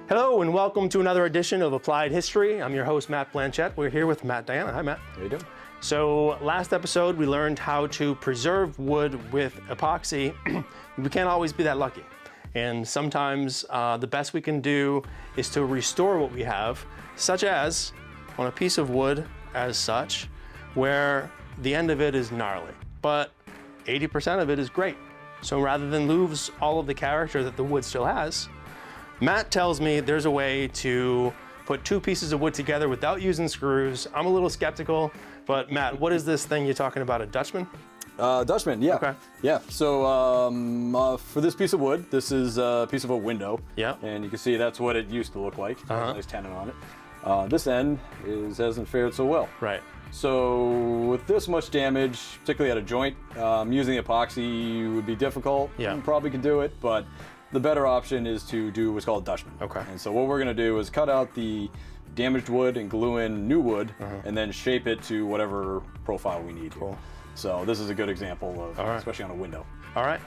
Hello and welcome to another edition of Applied History. I'm your host, Matt Blanchette. We're here with Matt Diana. Hi, Matt. How you doing? So last episode, we learned how to preserve wood with epoxy. We can't always be that lucky. And sometimes the best we can do is to restore what we have, such as on a piece of wood as such, where the end of it is gnarly, but 80% of it is great. So rather than lose all of the character that the wood still has, Matt tells me there's a way to put two pieces of wood together without using screws. I'm a little skeptical, but Matt, what is this thing you're talking about, a Dutchman? Dutchman, yeah. Okay. Yeah, so for this piece of wood, this is a piece of a window. Yeah. And you can see that's what it used to look like. There's a nice tenon on it. This end hasn't fared so well. Right. So with this much damage, particularly at a joint, using epoxy would be difficult. Yeah. You probably could do it, but the better option is to do what's called Dutchman. Okay. And so what we're gonna do is cut out the damaged wood and glue in new wood, and then shape it to whatever profile we need. Cool. So this is a good example of, right. especially on a window. All right.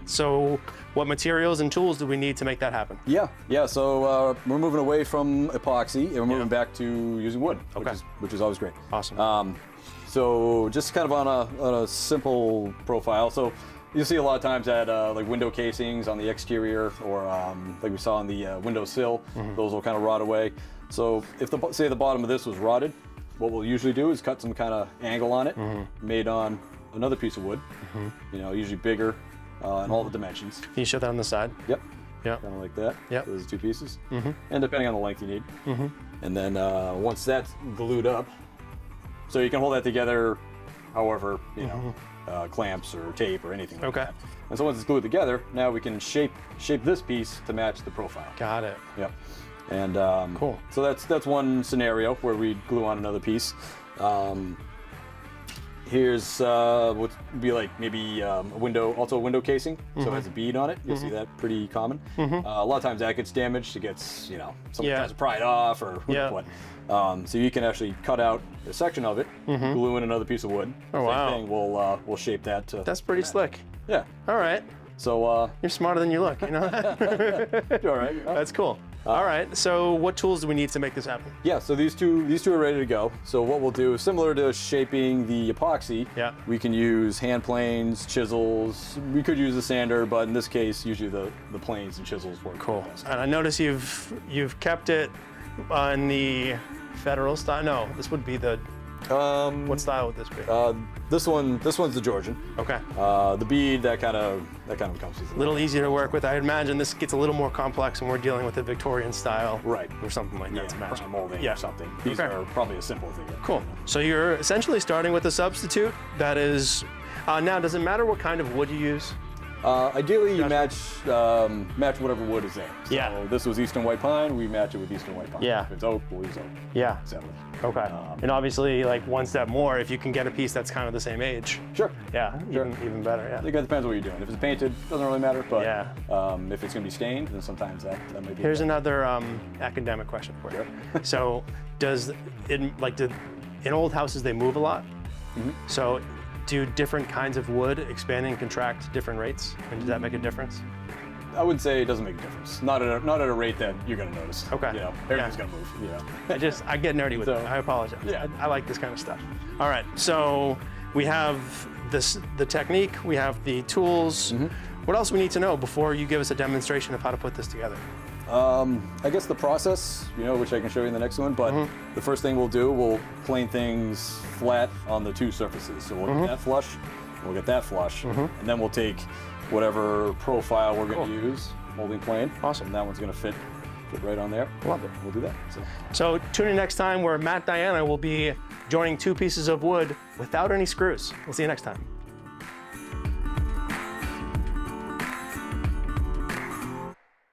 So what materials and tools do we need to make that happen? Yeah. So we're moving away from epoxy and we're moving back to using wood, Okay. which is always great. Awesome. So just kind of on a simple profile. So you'll see a lot of times at like window casings on the exterior, or like we saw on the window sill, those will kind of rot away. So if say the bottom of this was rotted, what we'll usually do is cut some kind of angle on it, made on another piece of wood, you know, usually bigger in all the dimensions. Can you show that on the side? Yep. Yep. Kind of like that. Yep. Those two pieces. And depending on the length you need. And then once that's glued up, so you can hold that together however, you know, clamps or tape or anything like that. And so once it's glued together, now we can shape this piece to match the profile. Got it. Yep. And cool. So that's one scenario where we glue on another piece. Here's what would be like maybe a window casing, so it has a bead on it. You'll see that pretty common. A lot of times that gets damaged. It gets, you know, someone tries to pry it off or who knows what. So you can actually cut out a section of it, glue in another piece of wood. Oh, wow. Same thing, we'll shape that to. That's pretty slick. Yeah. All right. So You're smarter than you look, you know that? all right. That's cool. All right, so what tools do we need to make this happen? Yeah, so these two are ready to go. So what we'll do is similar to shaping the epoxy. Yeah. We can use hand planes, chisels. We could use a sander, but in this case, usually the planes and chisels work. Cool. best. And I notice you've kept it in the federal style. No, this would be the. What style would this be? This one's the Georgian. Okay. The bead that kind of becomes easy. A little easier to work with. I imagine this gets a little more complex when we're dealing with the Victorian style. Right. Or something like that to match. Prime molding Yeah. or something. These are probably a simple thing. Cool. So you're essentially starting with a substitute that is. Now, does it matter what kind of wood you use? Ideally, you match whatever wood is there. So Yeah. this was Eastern White Pine. We match it with Eastern White Pine. Yeah. If it's oak, we'll use oak. Yeah. Etc. Okay. And obviously, like one step more, if you can get a piece that's kind of the same age. Sure. Yeah. Sure. Even better. I Yeah. think it depends what you're doing. If it's painted, doesn't really matter. But Yeah. if it's going to be stained, then sometimes that might be. Here's another academic question for you. So, in old houses they move a lot? So, do different kinds of wood expand and contract at different rates? And does that make a difference? I would say it doesn't make a difference. Not at a rate that you're going to notice. Okay. You know, everything's going to move. You know. I get nerdy with it. I apologize. Yeah. I like this kind of stuff. All right. So we have the technique. We have the tools. What else do we need to know before you give us a demonstration of how to put this together? I guess the process, you know, which I can show you in the next one, but the first thing we'll plane things flat on the two surfaces. So we'll get that flush, we'll get that flush, and then we'll take whatever profile we're going to use, molding plane. Awesome. And that one's going to fit right on there. Love it. We'll do that. So tune in next time where Matt Diana will be joining two pieces of wood without any screws. We'll see you next time.